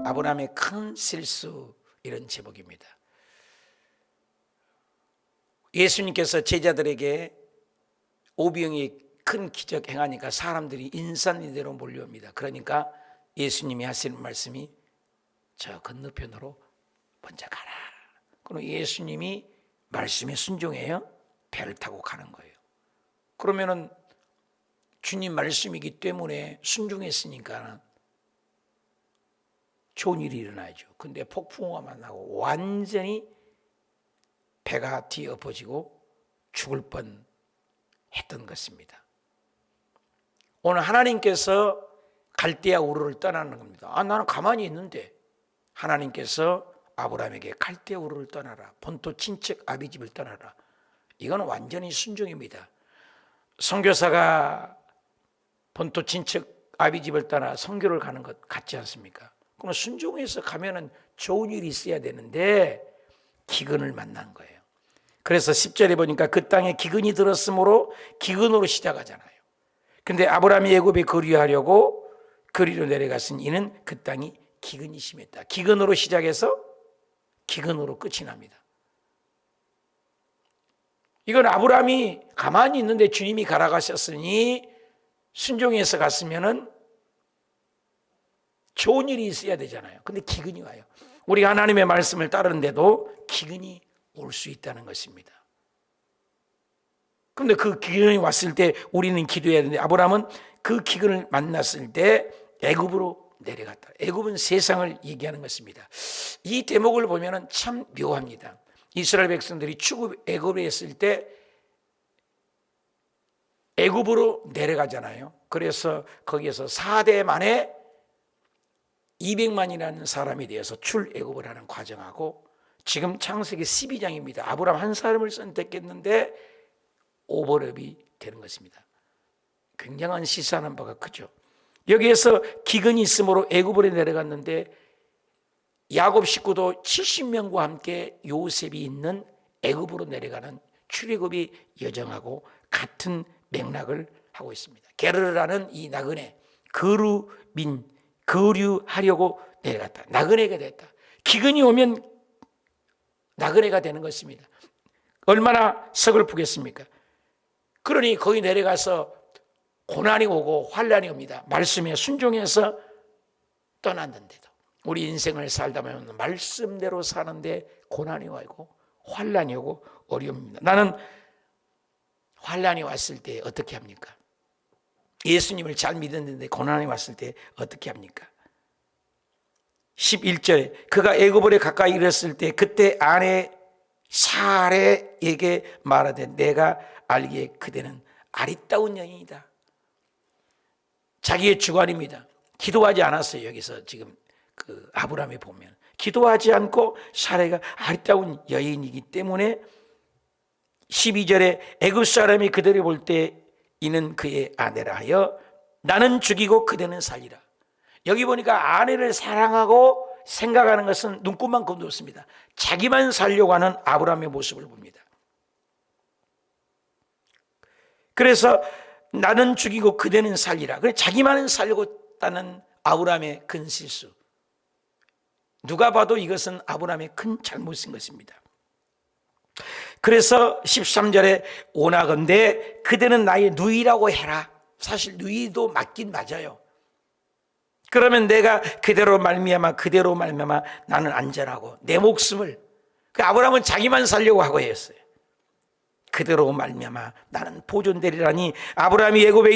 아브라함의 큰 실수, 이런 제목입니다. 예수님께서 제자들에게 오병이의 큰 기적 행하니까 사람들이 인산인해로 몰려옵니다. 그러니까 예수님이 하시는 말씀이 저 건너편으로 먼저 가라. 그럼 예수님이 말씀에 순종해요? 배를 타고 가는 거예요. 그러면은 주님 말씀이기 때문에 순종했으니까 좋은 일이 일어나죠. 근데 폭풍우가 만나고 완전히 배가 뒤엎어지고 죽을 뻔했던 것입니다. 오늘 하나님께서 갈대아 우르를 떠나는 겁니다. 나는 가만히 있는데 하나님께서 아브라함에게 갈대아 우르를 떠나라, 본토 친척 아비 집을 떠나라. 이건 완전히 순종입니다. 선교사가 본토 친척 아비 집을 떠나 선교를 가는 것 같지 않습니까? 그럼 순종해서 가면은 좋은 일이 있어야 되는데 기근을 만난 거예요. 그래서 10절에 보니까 그 땅에 기근이 들었으므로 기근으로 시작하잖아요. 근데 아브라함이 애굽에 거류하려고 거리로 내려갔으니 이는 그 땅이 기근이 심했다. 기근으로 시작해서 기근으로 끝이 납니다. 이건 아브라함이 가만히 있는데 주님이 가라 가셨으니 순종해서 갔으면은 좋은 일이 있어야 되잖아요. 근데 기근이 와요. 우리가 하나님의 말씀을 따르는데도 기근이 올 수 있다는 것입니다. 그런데 그 기근이 왔을 때 우리는 기도해야 되는데 아브라함은 그 기근을 만났을 때 애굽으로 내려갔다. 애굽은 세상을 얘기하는 것입니다. 이 대목을 보면 참 묘합니다. 이스라엘 백성들이 출애굽 애굽에 있을 때 애굽으로 내려가잖아요. 그래서 거기에서 4대 만에 200만이라는 사람이 되어서 출애굽을 하는 과정하고 지금 창세기 12장입니다. 아브라함 한 사람을 선택했는데 오버랩이 되는 것입니다. 굉장한 시사하는 바가 크죠. 여기에서 기근이 있으므로 애굽으로 내려갔는데 야곱 식구도 70명과 함께 요셉이 있는 애굽으로 내려가는 출애굽이 여정하고 같은 맥락을 하고 있습니다. 게르라는 이 나그네 거류하려고 내려갔다. 나그네가 됐다. 기근이 오면 나그네가 되는 것입니다. 얼마나 서글프겠습니까? 그러니 거기 내려가서 고난이 오고 환난이 옵니다. 말씀에 순종해서 떠났는데도 우리 인생을 살다 보면 말씀대로 사는데 고난이 오고 환난이 오고 어려움입니다. 나는 환난이 왔을 때 어떻게 합니까? 예수님을 잘 믿었는데 고난이 왔을 때 어떻게 합니까? 11절에 그가 애굽으로 가까이 이르렀을 때 그때 아내 사레에게 말하되 내가 알기에 그대는 아리따운 여인이다. 자기의 주관입니다. 기도하지 않았어요. 여기서 지금 그 아브라함에 보면 기도하지 않고 사레가 아리따운 여인이기 때문에 12절에 애굽 사람이 그들을 볼 때 이는 그의 아내라 하여 나는 죽이고 그대는 살리라. 여기 보니까 아내를 사랑하고 생각하는 것은 눈꽃만큼도 없습니다. 자기만 살려고 하는 아브라함의 모습을 봅니다. 그래서 나는 죽이고 그대는 살리라. 그래 자기만은 살려고 했다는 아브라함의 큰 실수. 누가 봐도 이것은 아브라함의 큰 잘못인 것입니다. 그래서 13절에 오나건대 그대는 나의 누이라고 해라. 사실 누이도 맞긴 맞아요. 그러면 내가 그대로 말미암아 나는 안전하고 내 목숨을 그 아브라함은 자기만 살려고 하고 했어요. 그대로 말미암아 나는 보존되리라니. 아브라함이 애굽에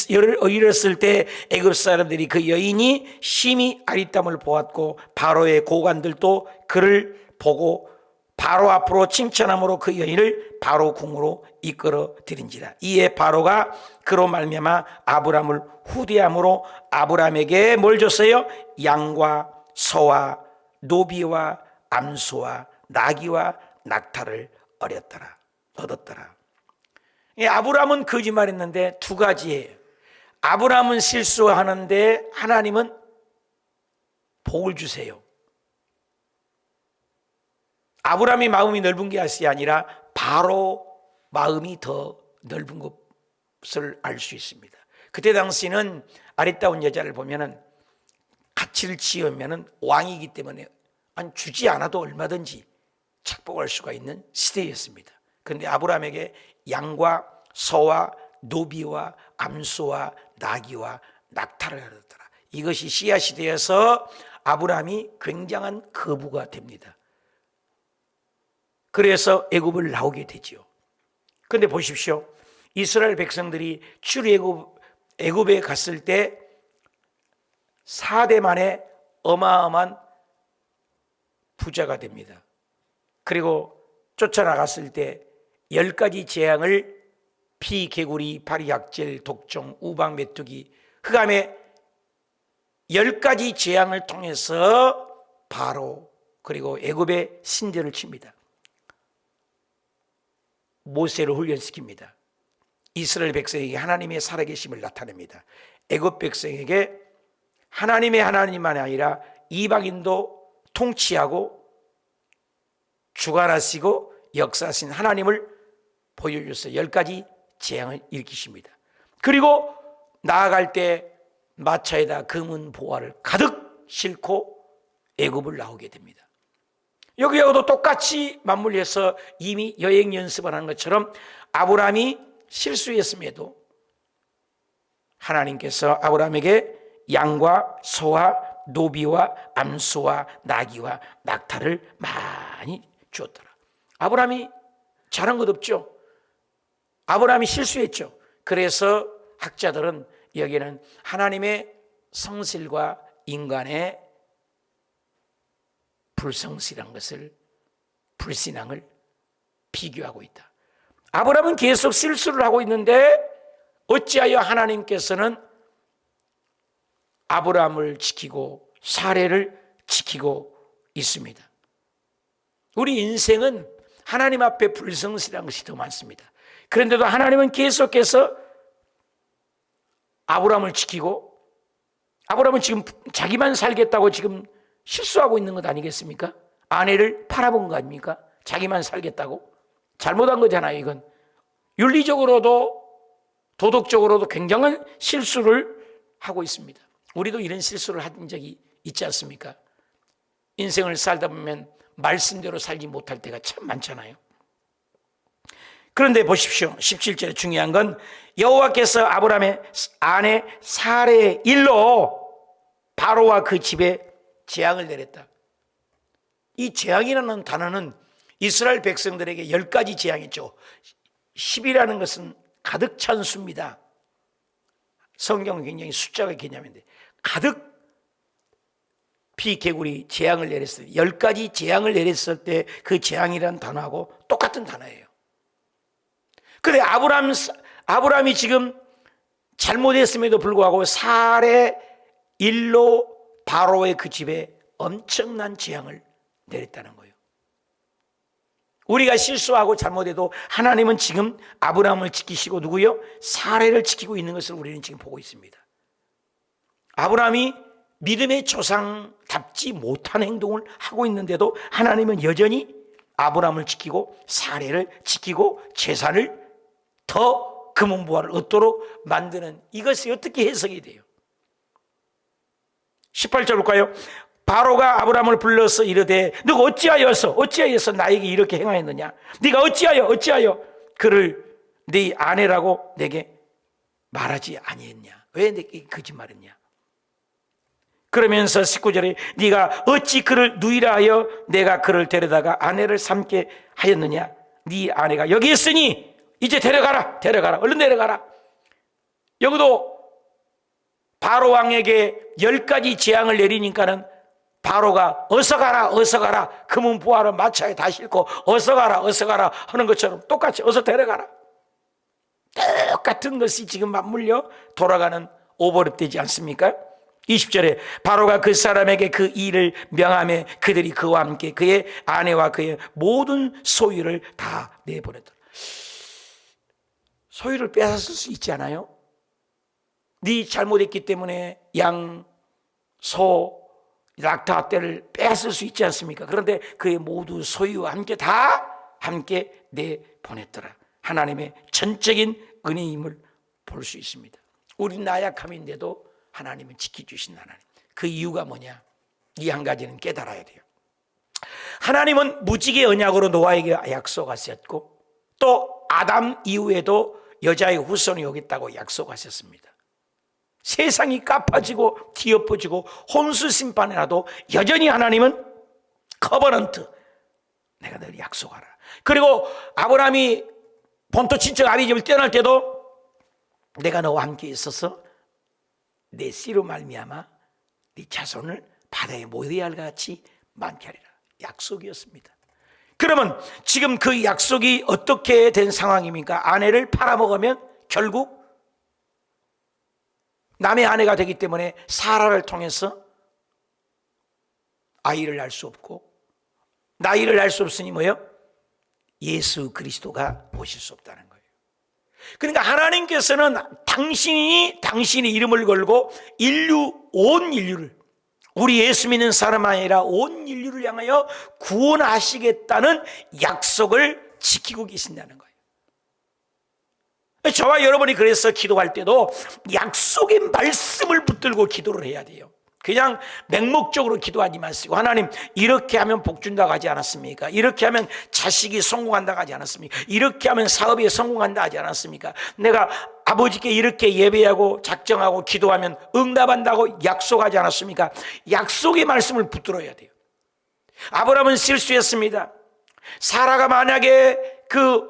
이르렀을 때 애굽 사람들이 그 여인이 심히 아리따움을 보았고 바로의 고관들도 그를 보고 바로 앞으로 칭찬함으로 그 여인을 바로 궁으로 이끌어 들인지라. 이에 바로가 그로 말미암아 아브라함을 후대함으로 아브라함에게 뭘 줬어요? 양과 소와 노비와 암소와 나귀와 낙타를 얻었더라. 아브라함은 거짓말했는데 두 가지예요. 아브라함은 실수하는데 하나님은 복을 주세요. 아브라함이 마음이 넓은 게 아니라 바로 마음이 더 넓은 것을 알 수 있습니다. 그때 당시는 아리따운 여자를 보면은 가치를 지으면은 왕이기 때문에 주지 않아도 얼마든지 착복할 수가 있는 시대였습니다. 그런데 아브라함에게 양과 소와 노비와 암소와 나귀와 낙타를 하더라. 이것이 씨앗이 되어서 아브라함이 굉장한 거부가 됩니다. 그래서 애굽을 나오게 되지요. 그런데 보십시오. 이스라엘 백성들이 출애굽에 갔을 때 4대 만에 어마어마한 부자가 됩니다. 그리고 쫓아나갔을 때 10가지 재앙을 피, 개구리, 파리, 약질, 독종, 우박, 메뚜기, 흑암의 10가지 재앙을 통해서 바로 그리고 애굽의 신들을 칩니다. 모세를 훈련시킵니다. 이스라엘 백성에게 하나님의 살아계심을 나타냅니다. 애굽 백성에게 하나님의 하나님만이 아니라 이방인도 통치하고 주관하시고 역사하신 하나님을 보여주셔서 10가지 재앙을 일으키십니다. 그리고 나아갈 때 마차에다 금은 보화를 가득 싣고 애굽을 나오게 됩니다. 여기하고도 똑같이 맞물려서 이미 여행 연습을 하는 것처럼 아브라함이 실수했음에도 하나님께서 아브라함에게 양과 소와 노비와 암소와 나귀와 낙타를 많이 주었더라. 아브라함이 잘한 것 없죠. 아브라함이 실수했죠. 그래서 학자들은 여기는 하나님의 성실과 인간의 불성실한 것을, 불신앙을 비교하고 있다. 아브라함은 계속 실수를 하고 있는데 어찌하여 하나님께서는 아브라함을 지키고 사례를 지키고 있습니다. 우리 인생은 하나님 앞에 불성실한 것이 더 많습니다. 그런데도 하나님은 계속해서 아브라함을 지키고, 아브라함은 지금 자기만 살겠다고 지금 실수하고 있는 것 아니겠습니까? 아내를 팔아본 거 아닙니까? 자기만 살겠다고? 잘못한 거잖아요. 이건 윤리적으로도 도덕적으로도 굉장한 실수를 하고 있습니다. 우리도 이런 실수를 한 적이 있지 않습니까? 인생을 살다 보면 말씀대로 살지 못할 때가 참 많잖아요. 그런데 보십시오. 17절에 중요한 건 여호와께서 아브라함의 아내 사레의 일로 바로와 그 집에 재앙을 내렸다. 이 재앙이라는 단어는 이스라엘 백성들에게 10가지 재앙이죠. 10이라는 것은 가득 찬 수입니다. 성경은 굉장히 숫자가 개념인데 가득 피, 개구리 재앙을 내렸을 때 10가지 재앙을 내렸을 때 그 재앙이라는 단어하고 똑같은 단어예요. 그런데 아브라함이 지금 잘못했음에도 불구하고 사례 일로 바로의 그 집에 엄청난 재앙을 내렸다는 거예요. 우리가 실수하고 잘못해도 하나님은 지금 아브라함을 지키시고 누구요? 사례를 지키고 있는 것을 우리는 지금 보고 있습니다. 아브라함이 믿음의 조상답지 못한 행동을 하고 있는데도 하나님은 여전히 아브라함을 지키고 사례를 지키고 재산을 더 금은보화를 얻도록 만드는, 이것이 어떻게 해석이 돼요? 18절 볼까요? 바로가 아브라함을 불러서 이르되 너가 어찌하여서 나에게 이렇게 행하였느냐? 네가 어찌하여 그를 네 아내라고 내게 말하지 아니했냐? 왜 내게 거짓말했냐? 그러면서 19절에 네가 어찌 그를 누이라 하여 내가 그를 데려다가 아내를 삼게 하였느냐? 네 아내가 여기 있으니 이제 데려가라. 얼른 데려가라. 여기도 바로 왕에게 10가지 재앙을 내리니까는 바로가 어서 가라. 금은 보화를 마차에 다 싣고 어서 가라 하는 것처럼 똑같이 어서 데려가라. 똑같은 것이 지금 맞물려 돌아가는 오버랩되지 않습니까? 20절에 바로가 그 사람에게 그 일을 명하며 그들이 그와 함께 그의 아내와 그의 모든 소유를 다 내보내더라. 소유를 빼앗을 수 있지 않아요? 네 잘못했기 때문에 양, 소, 낙타 떼를 빼앗을 수 있지 않습니까? 그런데 그의 모두 소유와 함께 다 함께 내보냈더라. 하나님의 전적인 은혜임을 볼 수 있습니다. 우리 나약함인데도 하나님은 지켜주신 하나님. 그 이유가 뭐냐? 이 한 가지는 깨달아야 돼요. 하나님은 무지개 언약으로 노아에게 약속하셨고 또 아담 이후에도 여자의 후손이 오겠다고 약속하셨습니다. 세상이 까파지고 뒤엎어지고 혼수 심판에 나도 여전히 하나님은 커버넌트, 내가 늘 약속하라. 그리고 아브라함이 본토 친척 아비집을 떠날 때도 내가 너와 함께 있어서 내 씨로 말미암아 네 자손을 바다의 모래알과 같이 많게 하리라. 약속이었습니다. 그러면 지금 그 약속이 어떻게 된 상황입니까? 아내를 팔아먹으면 결국 남의 아내가 되기 때문에 사라를 통해서 아이를 낳을 수 없고, 나이를 낳을 수 없으니 뭐예요? 예수 그리스도가 오실 수 없다는 거예요. 그러니까 하나님께서는 당신의 이름을 걸고 온 인류를, 우리 예수 믿는 사람 아니라 온 인류를 향하여 구원하시겠다는 약속을 지키고 계신다는 거예요. 저와 여러분이 그래서 기도할 때도 약속의 말씀을 붙들고 기도를 해야 돼요. 그냥 맹목적으로 기도하지 마시고, 하나님 이렇게 하면 복 준다고 하지 않았습니까? 이렇게 하면 자식이 성공한다고 하지 않았습니까? 이렇게 하면 사업에 성공한다 하지 않았습니까? 내가 아버지께 이렇게 예배하고 작정하고 기도하면 응답한다고 약속하지 않았습니까? 약속의 말씀을 붙들어야 돼요. 아브라함은 실수했습니다. 사라가 만약에 그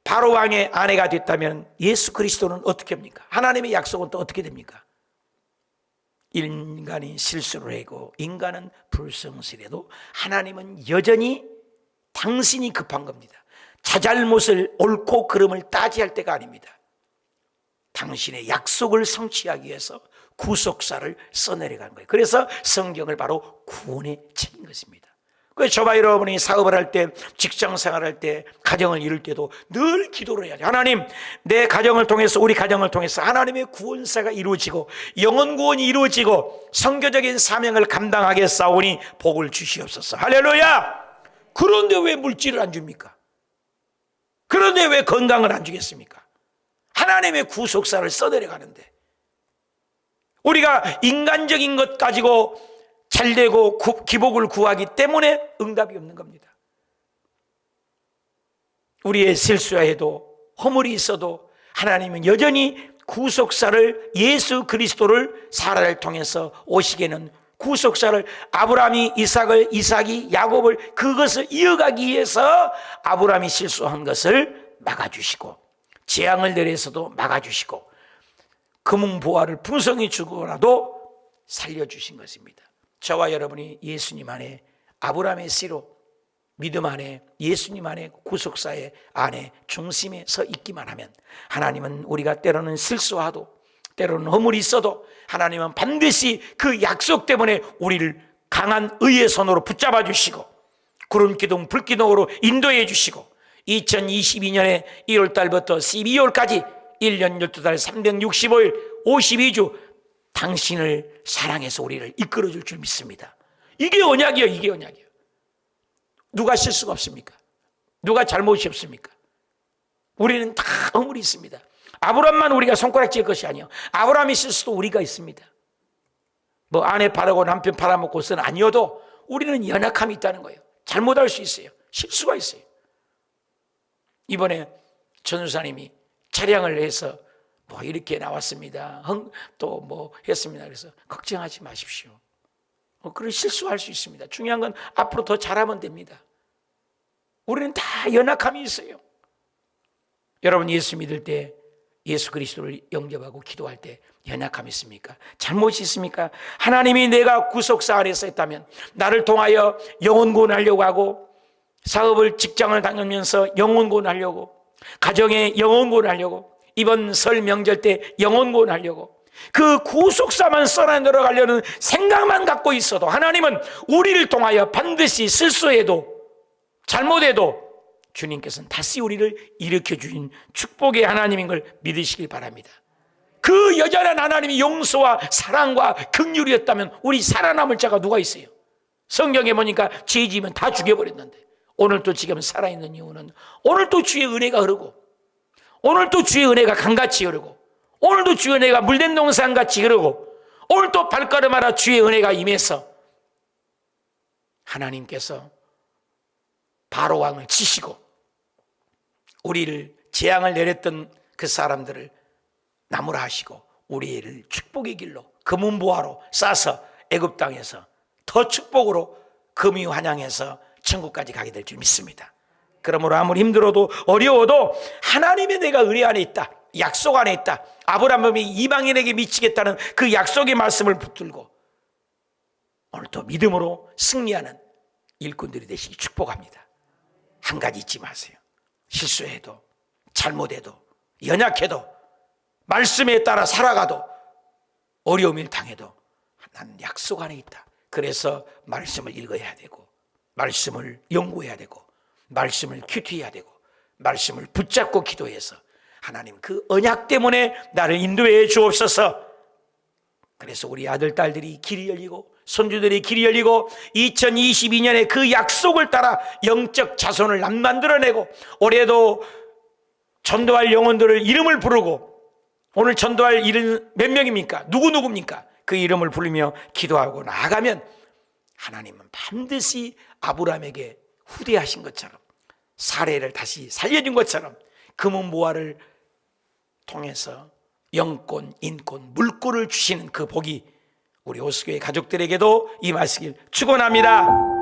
바로 왕의 아내가 됐다면 예수 그리스도는 어떻게 합니까? 하나님의 약속은 또 어떻게 됩니까? 인간이 실수를 하고 인간은 불성실해도 하나님은 여전히 당신이 급한 겁니다. 자잘못을 옳고 그름을 따지할 때가 아닙니다. 당신의 약속을 성취하기 위해서 구속사를 써내려간 거예요. 그래서 성경을 바로 구원의 책인 것입니다. 그래서 저와 여러분이 사업을 할 때, 직장 생활할 때, 가정을 이룰 때도 늘 기도를 해야죠. 하나님, 내 가정을 통해서, 우리 가정을 통해서 하나님의 구원사가 이루어지고 영혼 구원이 이루어지고 선교적인 사명을 감당하겠사오니 복을 주시옵소서. 할렐루야! 그런데 왜 물질을 안 줍니까? 그런데 왜 건강을 안 주겠습니까? 하나님의 구속사를 써내려가는데 우리가 인간적인 것 가지고 잘되고 기복을 구하기 때문에 응답이 없는 겁니다. 우리의 실수해도 허물이 있어도 하나님은 여전히 구속사를, 예수 그리스도를 사라를 통해서 오시게는 구속사를, 아브라함이 이삭이 야곱을 그것을 이어가기 위해서 아브라함이 실수한 것을 막아주시고 재앙을 내려서도 막아주시고 금은보화를 풍성히 주고라도 살려주신 것입니다. 저와 여러분이 예수님 안에, 아브라함의 씨로 믿음 안에, 예수님 안에, 구속사의 안에 중심에 서 있기만 하면 하나님은 우리가 때로는 실수하도 때로는 허물이 있어도 하나님은 반드시 그 약속 때문에 우리를 강한 의의 손으로 붙잡아 주시고 구름 기둥 불 기둥으로 인도해 주시고 2022년에 1월 달부터 12월까지 1년 12달 365일 52주 당신을 사랑해서 우리를 이끌어줄 줄 믿습니다. 이게 언약이에요. 이게 언약이에요. 누가 실수가 없습니까? 누가 잘못이 없습니까? 우리는 다 허물이 있습니다. 아브라함만 우리가 손가락질 것이 아니에요. 아브라함이 실수도 우리가 있습니다. 뭐 아내 바르고 남편 팔아먹고서는 아니어도 우리는 연약함이 있다는 거예요. 잘못할 수 있어요. 실수가 있어요. 이번에 전우사님이 차량을 해서 뭐 이렇게 나왔습니다. 또 뭐 했습니다. 그래서 걱정하지 마십시오. 그런 실수할 수 있습니다. 중요한 건 앞으로 더 잘하면 됩니다. 우리는 다 연약함이 있어요. 여러분 예수 믿을 때, 예수 그리스도를 영접하고 기도할 때 연약함이 있습니까? 잘못이 있습니까? 하나님이 내가 구속사 안에서 했다면 나를 통하여 영혼 구원하려고 하고 사업을, 직장을 다니면서 영혼 구원하려고, 가정에 영혼 구원하려고, 이번 설 명절 때 영혼 구원하려고 그 구속사만 써내려가려는 생각만 갖고 있어도 하나님은 우리를 통하여 반드시 실수해도 잘못해도 주님께서는 다시 우리를 일으켜 주신 축복의 하나님인 걸 믿으시길 바랍니다. 그 여전한 하나님이 용서와 사랑과 긍휼이었다면 우리 살아남을 자가 누가 있어요? 성경에 보니까 죄 지으면 다 죽여버렸는데 오늘도 지금 살아있는 이유는 오늘도 주의 은혜가 흐르고 오늘도 주의 은혜가 강같이 흐르고 오늘도 주의 은혜가 물된 동산같이 흐르고 오늘도 발걸음하라 주의 은혜가 임해서 하나님께서 바로 왕을 치시고 우리를 재앙을 내렸던 그 사람들을 나무라 하시고 우리를 축복의 길로 금은보화로 싸서 애굽 땅에서 더 축복으로 금이 환양해서 천국까지 가게 될 줄 믿습니다. 그러므로 아무리 힘들어도 어려워도 하나님의 내가 은혜 안에 있다, 약속 안에 있다, 아브라함이 이방인에게 미치겠다는 그 약속의 말씀을 붙들고 오늘도 믿음으로 승리하는 일꾼들이 되시기 축복합니다. 한 가지 잊지 마세요. 실수해도 잘못해도 연약해도 말씀에 따라 살아가도 어려움을 당해도 나는 약속 안에 있다. 그래서 말씀을 읽어야 되고 말씀을 연구해야 되고 말씀을 큐티해야 되고 말씀을 붙잡고 기도해서 하나님 그 언약 때문에 나를 인도해 주옵소서. 그래서 우리 아들 딸들이 길이 열리고 손주들이 길이 열리고 2022년에 그 약속을 따라 영적 자손을 만들어내고 올해도 전도할 영혼들을 이름을 부르고 오늘 전도할 이름 몇 명입니까? 누구입니까? 그 이름을 부르며 기도하고 나아가면 하나님은 반드시 아브라함에게 후대하신 것처럼 사례를 다시 살려준 것처럼 금은보화를 통해서 영권, 인권, 물권을 주시는 그 복이 우리 호수교회 가족들에게도 임하시길 축원합니다.